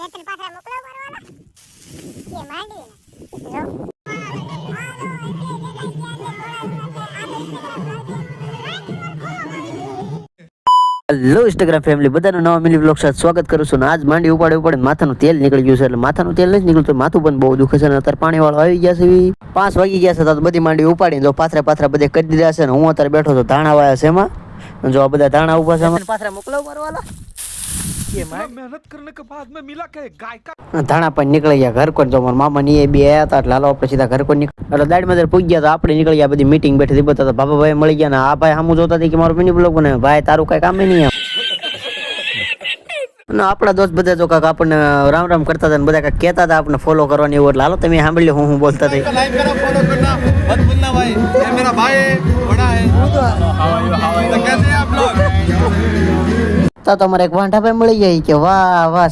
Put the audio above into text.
Batten પાછા મોકલો કરવાના કે માંડી હેલો ઇન્સ્ટાગ્રામ ફેમિલી બધાનું નવા મિની વ્લોગ સાથે સ્વાગત કરું છું. આજ માંડી ઉપાડે માથાનું તેલ નીકળી ગયું છે. એટલે માથાનું તેલ નથી નીકળતું, માથું પણ બહુ દુખે છે. અને અત્યારે પાણી વાળો આવી ગયા છે. 5 વાગી ગયા છે તો બધી માંડી ઉપાડીને જો પાથરા બધે કરી દીધા છે. ને હું અત્યારે બેઠો તો ધાણા વાયા છે એમાં. જો આ બધા ધાણા ઉભા છે એમાં. પાથરા મોકલાવ મારવાલા मेहनत करने के बाद में मिला क्या गाय का ધાણા પણ નીકળી ગયા ઘર કોણ. જો મારા મામા ની એ બે આવ્યા હતા એટલે હાલો આપણે સીધા ઘર કોણ નીકળ એટલે દાડમાં પૂગી ગયા તો આપણે નીકળી ગયા. બધી મીટિંગ બેઠી હતી બધા બાબા ભાઈ મળી ગયા. ને આ ભાઈ સામું જોતા હતી કે મારું મિની બ્લોગ બને. ભાઈ તારું કઈ કામ નહીં અને આપણા દોસ્ત બધા જો કાક આપણને રામ રામ કરતા હતા ને બધા કાક કહેતા હતા આપણે ફોલો કરવાની એવું. એટલે હાલો તમે સાંભળી લો હું બોલતા હતા. लाइक करो, फॉलो करना मत भूलना भाई, ये मेरा भाई है, बड़ा है। तो कैसे हैं आप लोग? તો તમારે એક વાંઢા ભાઈ મળી જાય કે વાહ વાહ